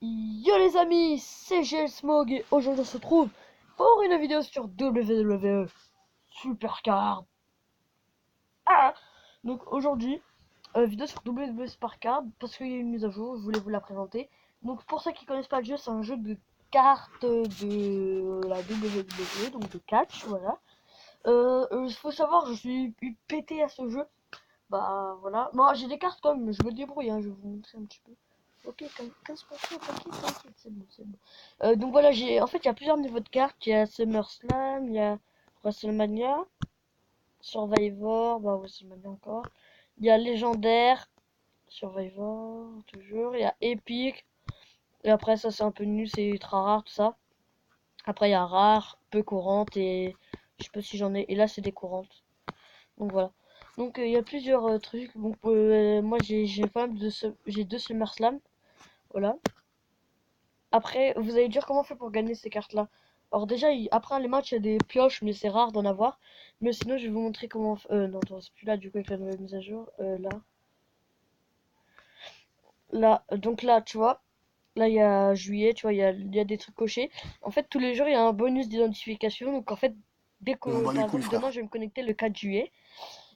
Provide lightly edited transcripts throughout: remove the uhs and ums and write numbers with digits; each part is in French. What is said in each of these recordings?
Yo les amis, c'est GL Smog et aujourd'hui on se retrouve pour une vidéo sur WWE Supercard. Ah Donc aujourd'hui, vidéo sur WWE Supercard parce qu'il y a une mise à jour, je voulais vous la présenter. Donc pour ceux qui connaissent pas le jeu, c'est un jeu de cartes de la WWE, donc de catch, voilà. Il faut savoir, je suis pété à ce jeu. Bah voilà, moi j'ai des cartes quand même, je me débrouille, hein, je vais vous montrer un petit peu. Ok, 15%, t'inquiète, c'est bon, c'est bon. Donc voilà, en fait, il y a plusieurs niveaux de cartes. Il y a SummerSlam, il y a WrestleMania, Survivor, bah WrestleMania encore. Il y a Légendaire, Survivor, toujours. Il y a Epic. Et après, ça c'est un peu nul, c'est ultra rare, tout ça. Après, il y a Rare, peu courante et je sais pas si j'en ai. Et là, c'est des courantes. Donc voilà. Donc il y a plusieurs trucs. Donc moi, j'ai pas mal de j'ai deux SummerSlam. Voilà. Après, vous allez dire comment on fait pour gagner ces cartes-là. Alors déjà, après les matchs, il y a des pioches, mais c'est rare d'en avoir. Mais sinon, je vais vous montrer comment... non, attends, c'est plus là, du coup, avec la nouvelle mise à jour. Là. Là, donc là, tu vois. Là, il y a juillet, tu vois, il y a des trucs cochés. En fait, tous les jours, il y a un bonus d'identification. Donc en fait, dès On m'en que, bat les par couilles, exemple, demain, frère. je vais me connecter le 4 juillet.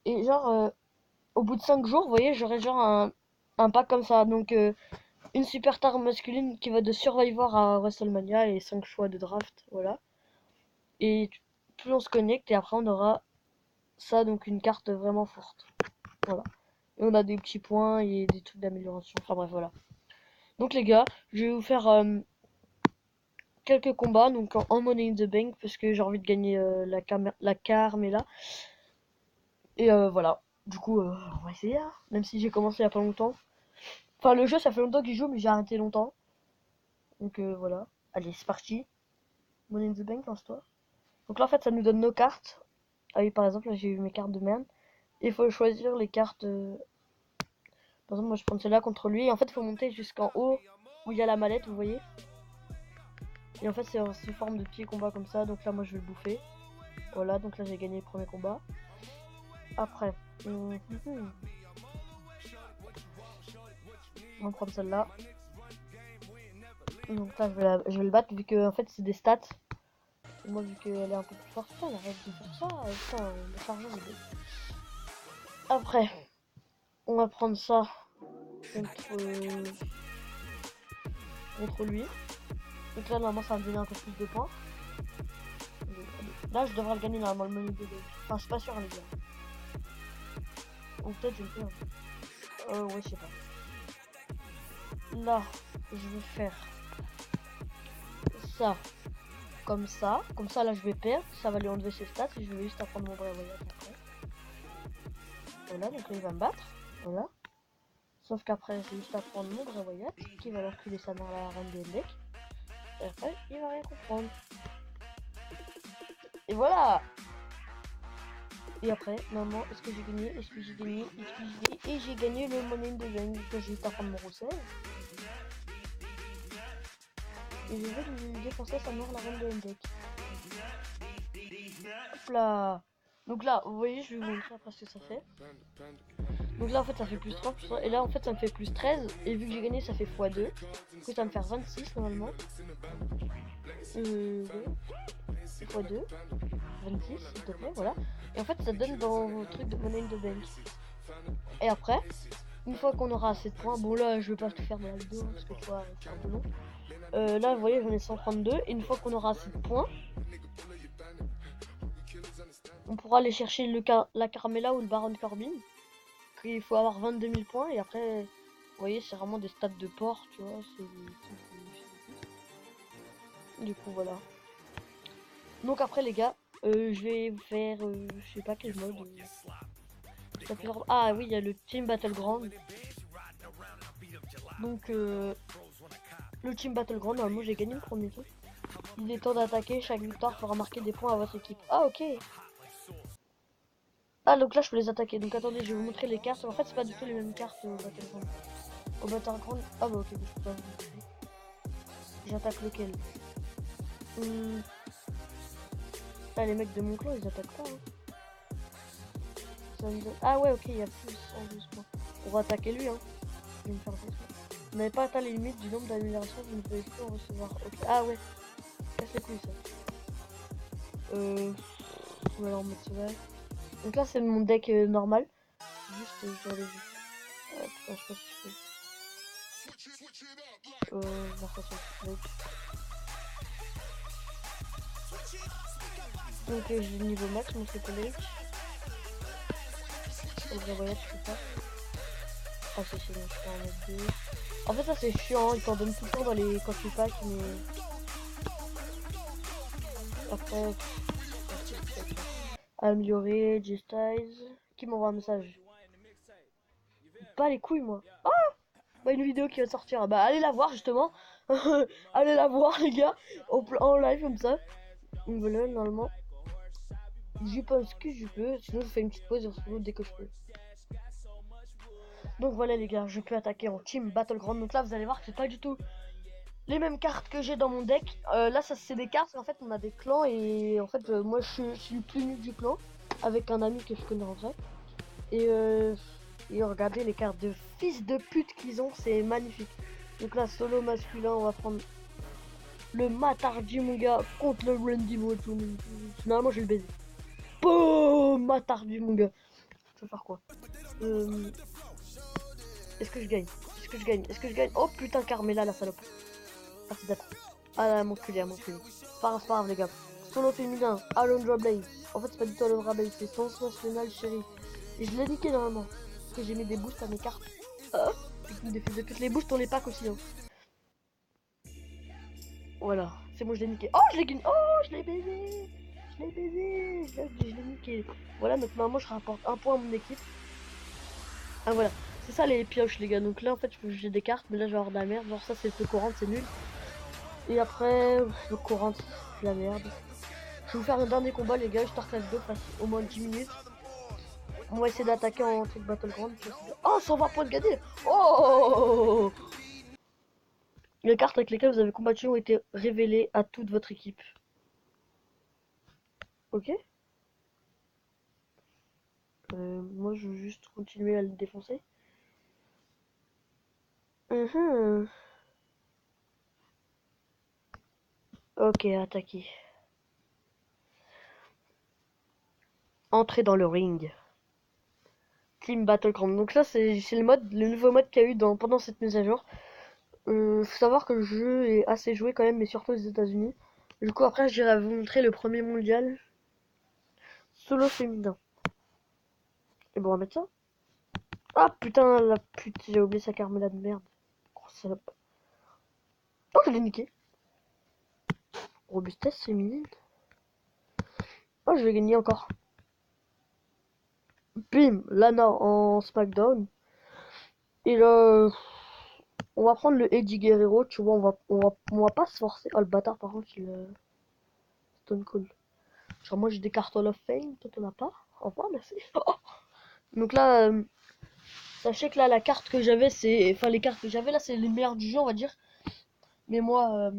Et genre, au bout de 5 jours, vous voyez, j'aurai genre un pack comme ça. Donc... une super star masculine qui va de Survivor à WrestleMania et 5 choix de draft, voilà. Et plus on se connecte et après on aura ça, donc une carte vraiment forte. Voilà. Et on a des petits points et des trucs d'amélioration. Enfin bref, voilà. Donc les gars, je vais vous faire quelques combats donc en Money in the Bank parce que j'ai envie de gagner la Carmella. Et voilà. Du coup, on va essayer, hein, même si j'ai commencé il y a pas longtemps. Enfin, le jeu, ça fait longtemps qu'il joue, mais j'ai arrêté longtemps. Donc voilà. Allez, c'est parti. Money in the Bank, lance-toi. Donc là, en fait, ça nous donne nos cartes. Ah oui, par exemple, là, j'ai eu mes cartes de merde. Il faut choisir les cartes. Par exemple, moi, je prends celle-là contre lui. Et en fait, il faut monter jusqu'en haut où il y a la mallette, vous voyez. Et en fait, c'est sous forme de petits combats comme ça. Donc là, moi, je vais le bouffer. Voilà, donc là, j'ai gagné le premier combat. Après, on va prendre celle-là. Donc là, je vais le battre vu que en fait, c'est des stats. Et moi, vu qu'elle est un peu plus forte, putain, elle arrête de faire ça. Putain, le chargeur, après, on va prendre ça contre lui. Donc là, normalement, ça va me donner un peu plus de points. Là, je devrais le gagner normalement, le money de Bank. Enfin, je suis pas sûr, les gars. Ou peut-être je le perds. Ouais, je sais pas. Là, je vais faire ça comme ça. Comme ça, là, je vais perdre. Ça va lui enlever ses stats et je vais juste apprendre mon vrai voyage après. Voilà, donc là, il va me battre. Voilà. Sauf qu'après, je vais juste apprendre mon vrai voyage qui va leur culer sa mère à la reine des decks. Et après, il va rien comprendre. Et voilà! Et après, maman, est-ce que j'ai gagné? Est-ce que j'ai gagné? Est-ce que j'ai gagné? Et j'ai gagné le money in the bank. Donc j'ai juste à prendre mon roussel. Et je vais lui défoncer sa mère la reine de deck. Hop là! Donc là, vous voyez, je vais vous montrer après ce que ça fait. Donc là, en fait, ça fait plus 3, plus 3. Et là, en fait, ça me fait plus 13. Et vu que j'ai gagné, ça fait x2. Du coup, ça va me faire 26 normalement. x2. 26, s'il te plaît, voilà. Et en fait, ça donne dans vos trucs de money in the bank. Et après, une fois qu'on aura assez de points, bon là, je vais pas tout faire dans la vidéo parce que tu vois, c'est un peu long. Là, vous voyez, j'en ai 132. Et une fois qu'on aura assez de points, on pourra aller chercher la Carmella ou le Baron Corbin. Il faut avoir 22 000 points. Et après, vous voyez, c'est vraiment des stats de port, tu vois. Du coup, voilà. Donc après, les gars, je vais vous faire, je sais pas quel mode. Ah oui, il y a le Team Battleground. Donc, le Team Battleground, normalement, j'ai gagné le premier tour. Il est temps d'attaquer, chaque victoire fera marquer des points à votre équipe. Ah, ok. Ah, donc là, je peux les attaquer. Donc, attendez, je vais vous montrer les cartes. En fait, c'est pas du tout les mêmes cartes au Battleground. Au Battleground, ah bah ok, je peux pas vous montrer. J'attaque lequel? Ah, les mecs de mon clan, ils attaquent pas, hein. Ah ouais, ok, il y a plus 112 points. On va attaquer lui, hein. Je vais me faire 12 points. Vous n'avez pas atteint les limites du nombre d'améliorations que vous ne pouvez plus en recevoir. Ok. Ah ouais, casse les couilles ça. On va leur mettre cela. Donc là c'est mon deck normal. Juste je dois aller juste. Putain, je sais pas si je peux. Voir ça sur le deck. Donc j'ai le niveau max, mon collègue. Le vrai voyage, je peux pas. Ah c'est bon, je peux en mettre deux. En fait ça c'est chiant, il t'en donne tout le temps dans les quand tu packs, mais après améliorer, G-Styles. Qui m'envoie un message? Pas les couilles moi. Ah bah une vidéo qui va sortir. Bah allez la voir justement. Allez la voir les gars. En live comme ça. Donc voilà normalement. Je pense que je peux. Sinon je fais une petite pause et on se retrouve dès que je peux. Donc voilà les gars, je peux attaquer en team Battleground. Donc là vous allez voir que c'est pas du tout les mêmes cartes que j'ai dans mon deck. Là ça c'est des cartes, en fait on a des clans et en fait moi je suis le plus nul du clan avec un ami que je connais en vrai. Et regardez les cartes de fils de pute qu'ils ont, c'est magnifique. Donc là solo masculin, on va prendre le Matardi mon gars contre le Randy Moto. Normalement je vais le baiser. Boum, Matardi mon gars. Je vais faire quoi? Est-ce que je gagne? Est-ce que je gagne? Est-ce que je gagne? Oh putain Carmela la salope. Merci d'être. Ah là, mon culé, mon culé. C'est pas grave les gars. Solo féminin, Alondra Blaze. En fait, c'est pas du tout Alondra Blaze, c'est Sens National Chérie. Et je l'ai niqué normalement. Parce que j'ai mis des boosts à mes cartes. Des fils de pute. Les boosts, on les pack aussi. Hein. Voilà, c'est bon, je l'ai niqué. Oh, je l'ai gagné. Oh, je l'ai baisé. Je l'ai baisé. Je l'ai niqué. Voilà, donc normalement, je rapporte un point à mon équipe. Ah, voilà. C'est ça les pioches, les gars. Donc là, en fait, je peux juger des cartes, mais là, je vais avoir de la merde. Genre, ça, c'est le peu courant, c'est nul. Et après, le courant, c'est la merde. Je vais vous faire un dernier combat, les gars. Je start la vidéo, passe au moins 10 minutes. On va essayer d'attaquer en truc Battleground. Oh, 120 points de gagné. Oh, les cartes avec lesquelles vous avez combattu ont été révélées à toute votre équipe. Ok. Moi, je veux juste continuer à le défoncer. Ok, attaquer. Entrer dans le ring. Team Battleground. Donc ça, c'est le nouveau mode qu'il y a eu pendant cette mise à jour. Faut savoir que le jeu est assez joué quand même, mais surtout aux États-Unis. Du coup, après, je dirais vous montrer le premier mondial solo féminin. Et bon, on va mettre ça. Ah putain, la pute, j'ai oublié sa Carmela de merde. Grosse salope. Oh, je l'ai niqué. Robustesse féminine. Oh, je vais gagner encore. Bim, Lana en SmackDown. Et là, on va prendre le Eddie Guerrero, tu vois, on va pas se forcer. Oh, le bâtard, par contre, il Stone Cold. Genre, moi, j'ai des cartes Hall of Fame, toi, t'en as pas. Au revoir, merci. Donc là, sachez que là, la carte que j'avais, c'est... Enfin, les cartes que j'avais, là, c'est les meilleures du jeu, on va dire. Mais moi,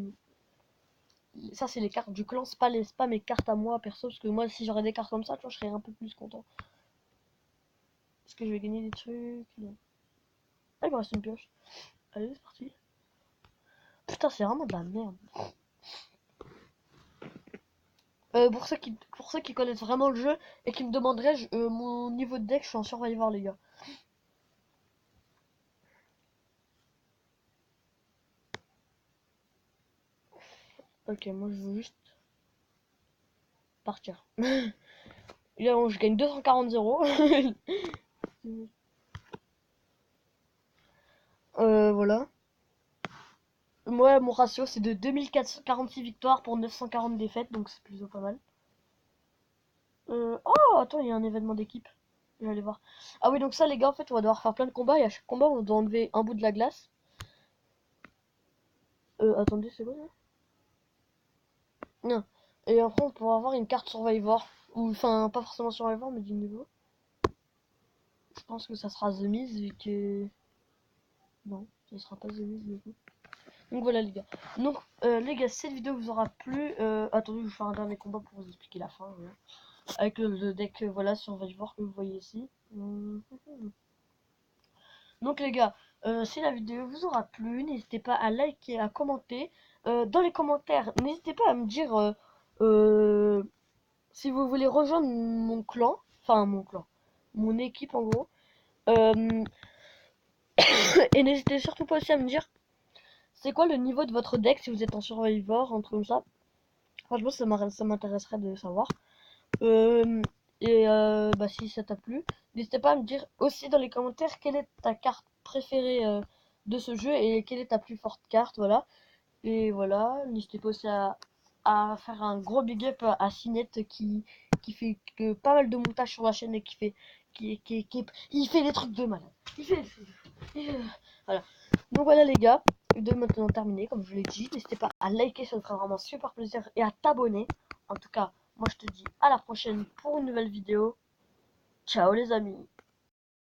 ça, c'est les cartes du clan, c'est pas mes cartes à moi, perso. Parce que moi, si j'aurais des cartes comme ça, tu vois, je serais un peu plus content. Est-ce que je vais gagner des trucs? Non. Ah, il me reste une pioche. Allez, c'est parti. Putain, c'est vraiment de la merde. Pour ceux qui connaissent vraiment le jeu et qui me demanderaient mon niveau de deck, je suis en Survivor, les gars. Ok, moi je veux juste partir. Là, bon, je gagne 240 €. Voilà. Moi, mon ratio c'est de 2046 victoires pour 940 défaites, donc c'est plutôt pas mal. Oh, attends, il y a un événement d'équipe. Je vais aller voir. Ah oui, donc ça, les gars, en fait, on va devoir faire plein de combats et à chaque combat, on doit enlever un bout de la glace. Attendez, c'est quoi ça? Non. Et après, on pourra avoir une carte Survivor. Ou, enfin, pas forcément Survivor, mais du niveau. Je pense que ça sera The Miz, vu que... Non, ça sera pas The Miz, du coup. Donc voilà, les gars. Donc, les gars, cette vidéo vous aura plu. Attendez, je vais faire un dernier combat pour vous expliquer la fin. Voilà. Avec le deck, voilà, Survivor que vous voyez ici. Donc, les gars, Si la vidéo vous aura plu, n'hésitez pas à liker, à commenter. Dans les commentaires, n'hésitez pas à me dire euh, si vous voulez rejoindre mon clan, enfin mon clan, mon équipe en gros. Euh, et n'hésitez surtout pas aussi à me dire c'est quoi le niveau de votre deck si vous êtes en survivor, un truc comme ça. Franchement, ça m'intéresserait de savoir. Euh, bah, si ça t'a plu, n'hésitez pas à me dire aussi dans les commentaires quelle est ta carte préférée de ce jeu et quelle est ta plus forte carte, voilà. Et voilà, n'hésitez pas aussi à faire un gros big up à Cinette qui fait pas mal de montage sur la chaîne et il fait des trucs de malade. Il fait- voilà. Donc voilà les gars, vidéo est maintenant terminée, comme je vous l'ai dit. N'hésitez pas à liker, ça me fera vraiment super plaisir, et à t'abonner. En tout cas, moi je te dis à la prochaine pour une nouvelle vidéo. Ciao les amis.